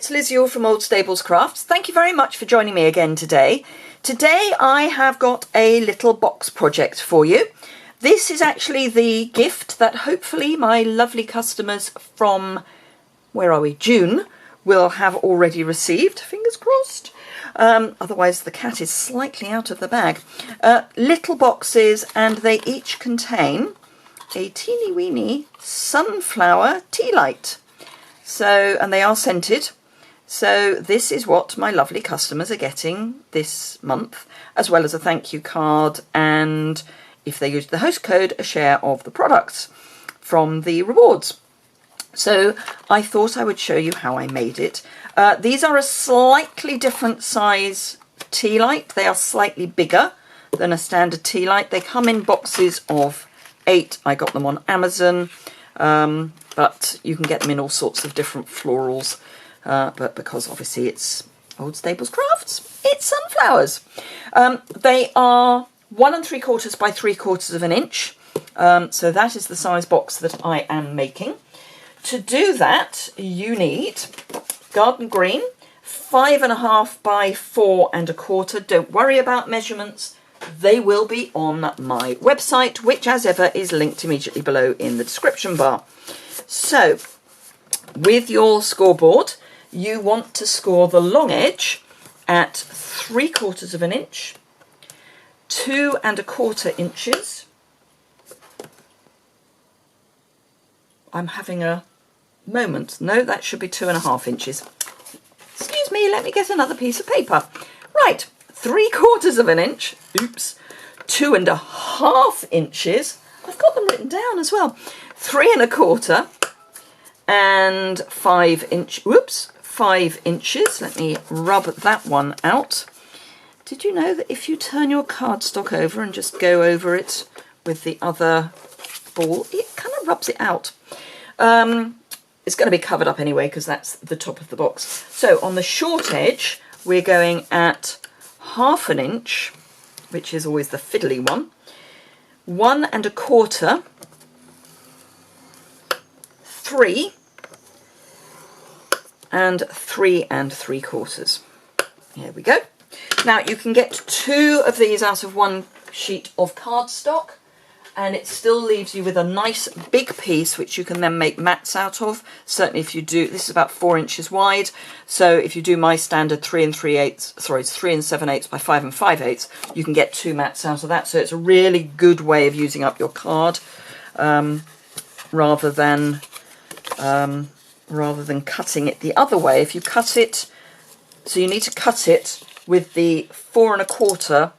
it's Liz Yuille from Old Stables Crafts. Thank you very much for joining me again today. Today I have got a little box project for you. This is actually the gift that hopefully my lovely customers from, where are we, June, will have already received. Fingers crossed. Otherwise the cat is slightly out of the bag. Little boxes, and they each contain a teeny weeny sunflower tea light. So, and they are scented. So this is what my lovely customers are getting this month, as well as a thank you card, and if they use the host code, a share of the products from the rewards. So I thought I would show you how I made it. These are a slightly different size tea light. They are slightly bigger than a standard tea light. They come in boxes of 8. I got them on Amazon, but you can get them in all sorts of different florals. But because obviously it's Old Stables Crafts, it's sunflowers. They are 1 3/4 by 3/4 of an inch. So that is the size box that I am making. To do that, you need garden green, 5.5 by 4 1/4. Don't worry about measurements. They will be on my website, which as ever is linked immediately below in the description bar. So with your scoreboard, you want to score the long edge at 3/4 of an inch, 2 1/4 inches. I'm having a moment. No, that should be 2.5 inches. Excuse me, let me get another piece of paper. Right, 3/4 of an inch. Oops. 2 1/2 inches. I've got them written down as well. 3 1/4 and 5 inches. Let me rub that one out. Did you know that if you turn your cardstock over and just go over it with the other ball, it kind of rubs it out? It's going to be covered up anyway because that's the top of the box. So on the short edge, we're going at 1/2 inch, which is always the fiddly one, 1 1/4, 3, and 3 3/4. Here we go. Now you can get 2 of these out of 1 sheet of cardstock, and it still leaves you with a nice big piece which you can then make mats out of. Certainly if you do, this is about 4 inches wide, so if you do my standard 3 3/8, sorry, it's 3 7/8 by 5 5/8, you can get 2 mats out of that. So it's a really good way of using up your card, rather than cutting it the other way. If you cut it, so you need to cut it with the 4 1/4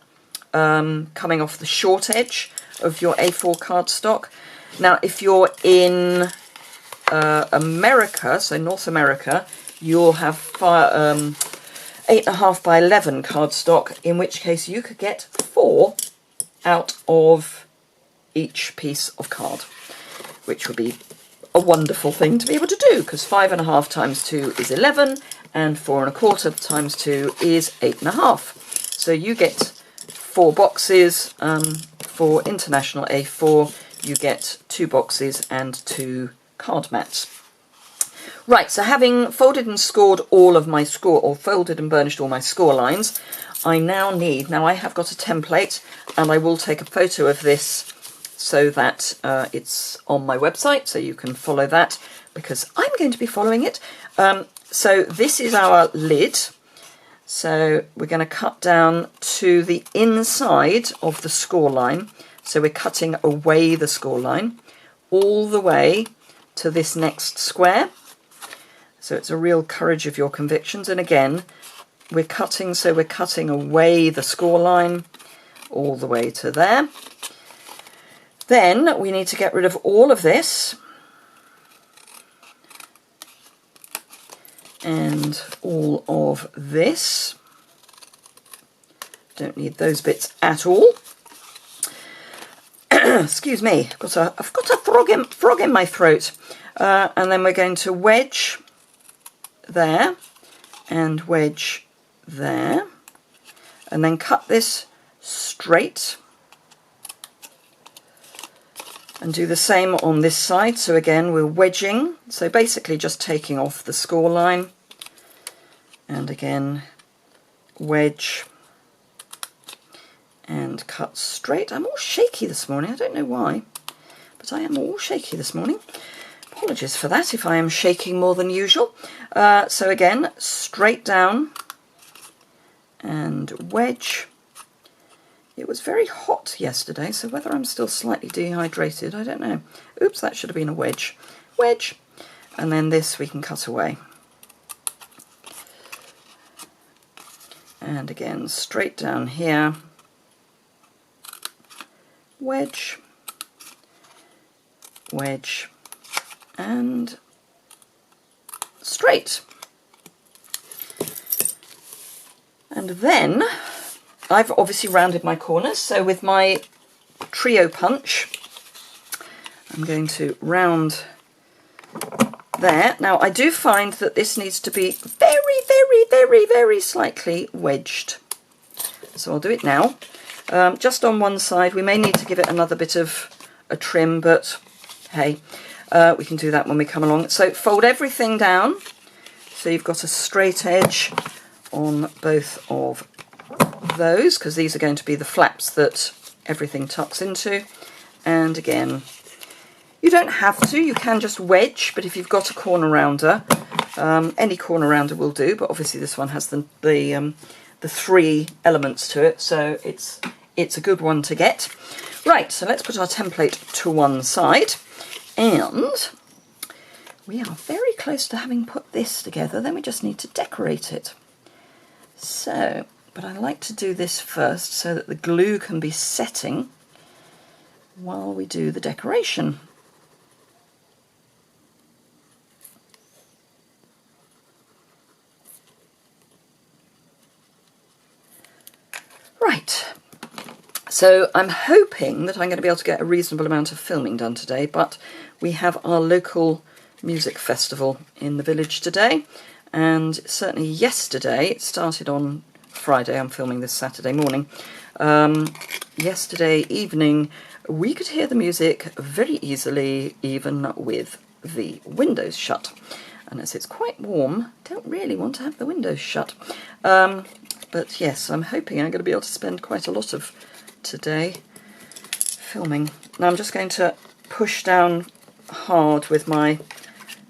coming off the short edge of your A4 cardstock. Now if you're in America, so North America, you'll have 8.5 by 11 cardstock, in which case you could get 4 out of each piece of card, which would be a wonderful thing to be able to do, because 5.5 times 2 is 11, and 4 1/4 times 2 is 8.5. So you get 4 boxes. For international A4, you get 2 boxes and 2 card mats. Right, so having folded and scored all of my score, or folded and burnished all my score lines, I now I have got a template, and I will take a photo of this so that it's on my website, so you can follow that, because I'm going to be following it. So this is our lid. So we're going to cut down to the inside of the score line. So we're cutting away the score line all the way to this next square. So it's a real courage of your convictions. And again, we're cutting away the score line all the way to there. Then we need to get rid of all of this and all of this. Don't need those bits at all. Excuse me, I've got a frog in my throat. And then we're going to wedge there and wedge there, and then cut this straight and do the same on this side. So again, we're wedging, so basically just taking off the score line and again wedge and cut straight. I'm all shaky this morning, I don't know why, but I am all shaky this morning. Apologies for that if I am shaking more than usual. So again, straight down and wedge. It was very hot yesterday, so whether I'm still slightly dehydrated, I don't know. Oops, that should have been a wedge. Wedge. And then this we can cut away. And again, straight down here. Wedge. Wedge. And straight. And then I've obviously rounded my corners, so with my trio punch I'm going to round there. Now I do find that this needs to be very slightly wedged, so I'll do it now. Just on one side. We may need to give it another bit of a trim, but hey, we can do that when we come along. So fold everything down so you've got a straight edge on both of those, because these are going to be the flaps that everything tucks into. And again, you don't have to, you can just wedge, but if you've got a corner rounder, any corner rounder will do, but obviously this one has the three elements to it, so it's a good one to get. Right, so let's put our template to one side, and we are very close to having put this together. Then we just need to decorate it. So, but I like to do this first so that the glue can be setting while we do the decoration. Right, so I'm hoping that I'm going to be able to get a reasonable amount of filming done today, but we have our local music festival in the village today, and certainly yesterday, it started on Friday, I'm filming this Saturday morning, yesterday evening we could hear the music very easily even with the windows shut, and as it's quite warm, I don't really want to have the windows shut. But yes, I'm hoping I'm going to be able to spend quite a lot of today filming. Now I'm just going to push down hard with my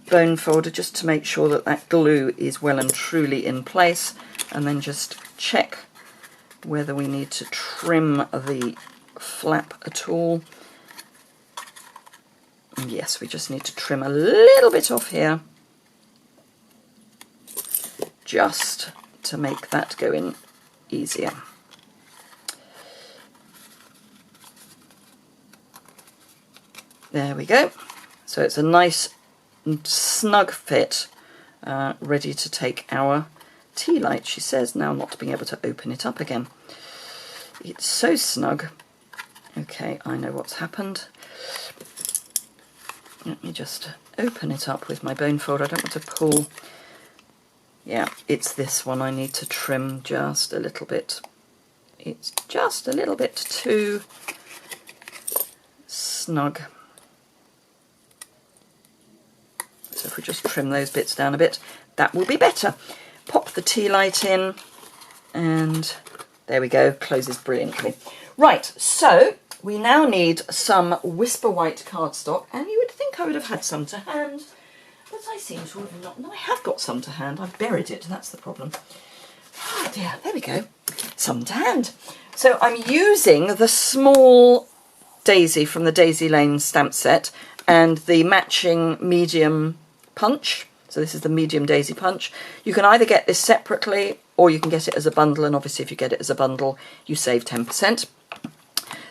bone folder just to make sure that that glue is well and truly in place, and then just check whether we need to trim the flap at all. And yes, we just need to trim a little bit off here, just to make that go in easier. There we go. So it's a nice snug fit, ready to take our tea light, she says, now not being able to open it up again. It's so snug. Okay, I know what's happened. Let me just open it up with my bone folder. I don't want to pull. Yeah, it's this one I need to trim just a little bit. It's just a little bit too snug. So if we just trim those bits down a bit, that will be better. Pop the tea light in, and there we go, closes brilliantly. Right, so we now need some Whisper White cardstock, and you would think I would have had some to hand, but I seem to have not. No, I have got some to hand. I've buried it, that's the problem. Oh dear, there we go. Some to hand. So I'm using the small daisy from the Daisy Lane stamp set and the matching medium punch. So this is the medium daisy punch. You can either get this separately or you can get it as a bundle, and obviously if you get it as a bundle you save 10%.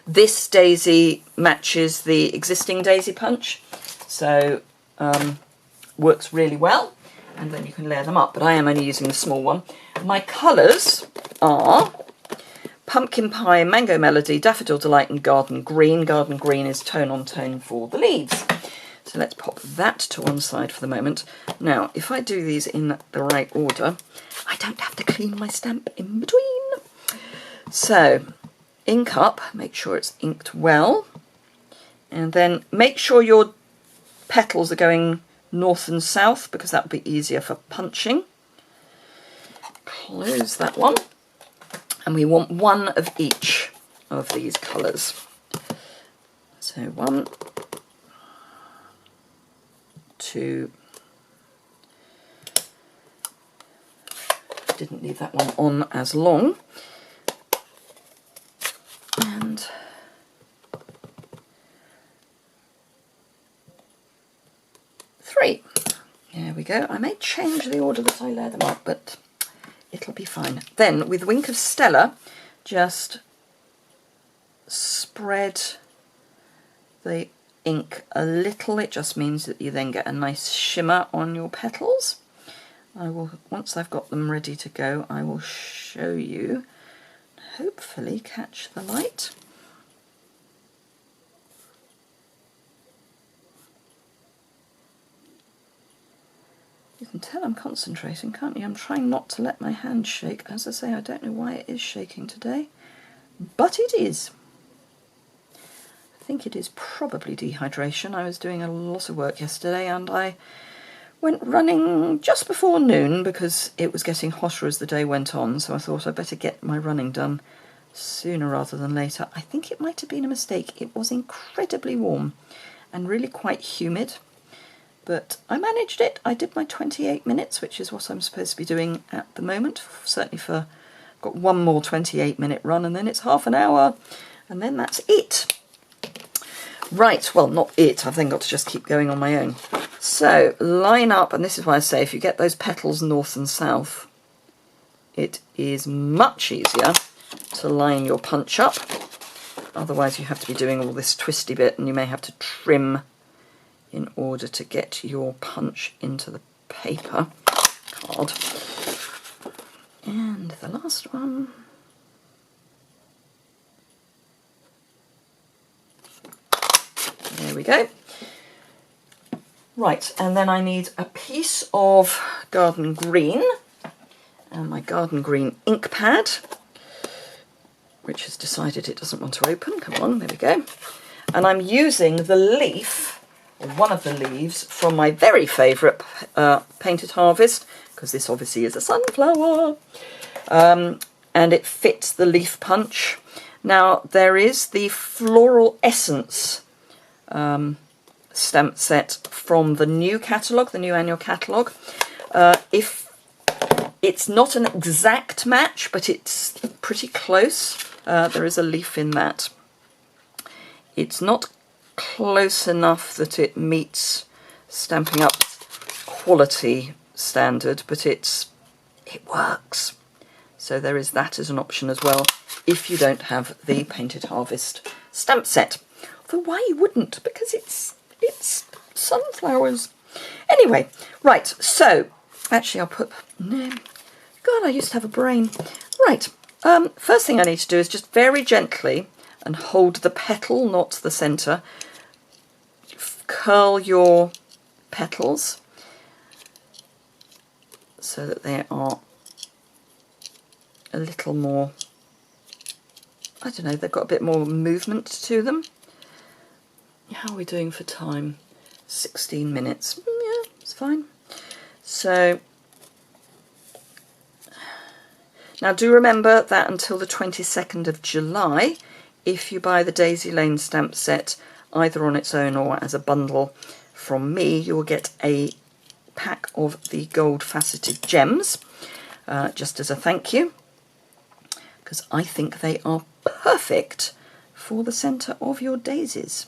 This daisy matches the existing daisy punch, so works really well, and then you can layer them up, but I am only using the small one. My colours are Pumpkin Pie, Mango Melody, Daffodil Delight and Garden Green. Garden Green is tone on tone for the leaves. So let's pop that to one side for the moment. Now, if I do these in the right order, I don't have to clean my stamp in between. So, ink up, make sure it's inked well, and then make sure your petals are going north and south because that will be easier for punching. close that one. And we want one of each of these colours. So 1, 2, didn't leave that one on as long, and 3. There we go. I may change the order that I layer them up, but it'll be fine. Then with Wink of Stella, just spread the ink a little. It just means that you then get a nice shimmer on your petals. I will, once I've got them ready to go, I will show you, hopefully catch the light. You can tell I'm concentrating, can't you? I'm trying not to let my hand shake. As I say, I don't know why it is shaking today, but it is. I think it is probably dehydration. I was doing a lot of work yesterday and I went running just before noon because it was getting hotter as the day went on, so I thought I'd better get my running done sooner rather than later. I think it might have been a mistake. It was incredibly warm and really quite humid. But I managed it. I did my 28 minutes, which is what I'm supposed to be doing at the moment. Certainly for, got one more 28-minute run and then it's half an hour and then that's it. Right, well, not it. I've then got to just keep going on my own. So line up, and this is why I say if you get those petals north and south, it is much easier to line your punch up. Otherwise you have to be doing all this twisty bit and you may have to trim in order to get your punch into the paper card. And the last one. There we go. Right, and then I need a piece of garden green and my garden green ink pad, which has decided it doesn't want to open. Come on, there we go. And I'm using the leaf, one of the leaves from my very favourite Painted Harvest, because this obviously is a sunflower, and it fits the leaf punch. Now there is the Floral Essence stamp set from the new catalogue, the new annual catalogue. If it's not an exact match, but it's pretty close. There is a leaf in that. It's not close enough that it meets Stampin' Up quality standard, but it works. So there is that as an option as well, if you don't have the Painted Harvest stamp set. Although why you wouldn't, because it's sunflowers. Anyway, right, so actually I'll put, no, God, I used to have a brain. Right, first thing I need to do is just very gently and hold the petal, not the centre. Curl your petals so that they are a little more, I don't know, they've got a bit more movement to them. How are we doing for time? 16 minutes. Yeah, it's fine. So now do remember that until the 22nd of July, if you buy the Daisy Lane stamp set either on its own or as a bundle from me, you will get a pack of the gold faceted gems, just as a thank you, because I think they are perfect for the centre of your daisies.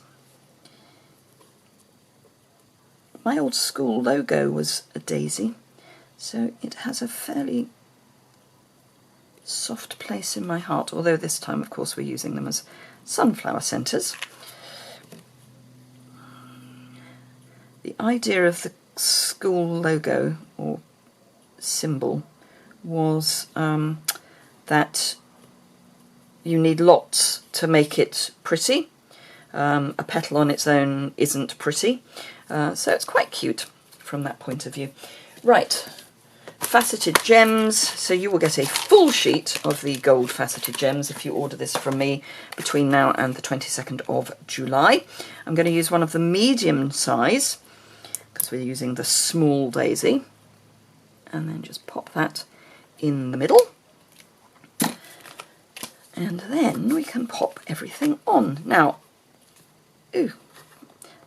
My old school logo was a daisy, so it has a fairly soft place in my heart, although this time of course we're using them as sunflower centres. The idea of the school logo or symbol was that you need lots to make it pretty. A petal on its own isn't pretty, so it's quite cute from that point of view. Right, faceted gems, so you will get a full sheet of the gold faceted gems if you order this from me between now and the 22nd of July. I'm going to use one of the medium size because we're using the small daisy, and then just pop that in the middle. And then we can pop everything on. Now, ooh,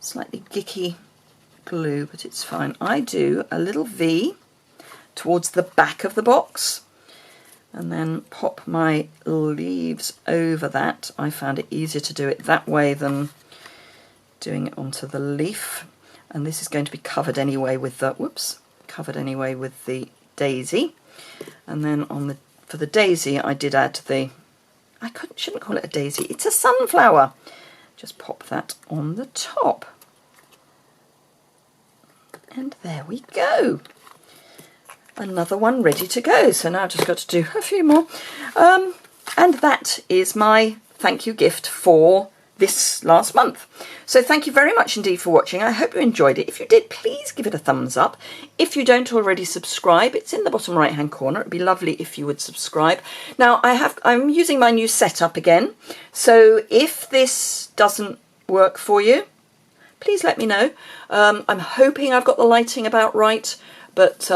slightly gicky glue, but it's fine. I do a little V towards the back of the box and then pop my leaves over that. I found it easier to do it that way than doing it onto the leaf. And this is going to be covered anyway with the, whoops, covered anyway with the daisy. And then on the, for the daisy, I did add the, shouldn't call it a daisy, it's a sunflower. Just pop that on the top. And there we go. Another one ready to go. So now I've just got to do a few more. And that is my thank you gift for this last month. So thank you very much indeed for watching. I hope you enjoyed it. If you did, please give it a thumbs up. If you don't already subscribe, it's in the bottom right hand corner. It'd be lovely if you would subscribe. Now I'm using my new setup again. So if this doesn't work for you, please let me know. I'm hoping I've got the lighting about right, but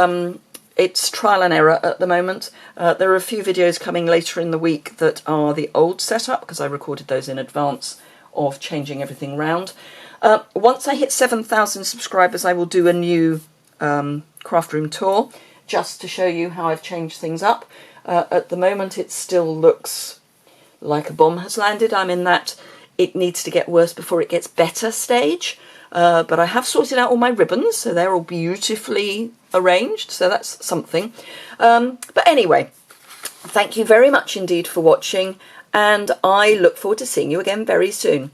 it's trial and error at the moment. There are a few videos coming later in the week that are the old setup because I recorded those in advance of changing everything round. Once I hit 7,000 subscribers, I will do a new craft room tour just to show you how I've changed things up. At the moment it still looks like a bomb has landed. I'm in that it needs to get worse before it gets better stage. But I have sorted out all my ribbons, so they're all beautifully arranged, so that's something. But anyway, thank you very much indeed for watching, and I look forward to seeing you again very soon.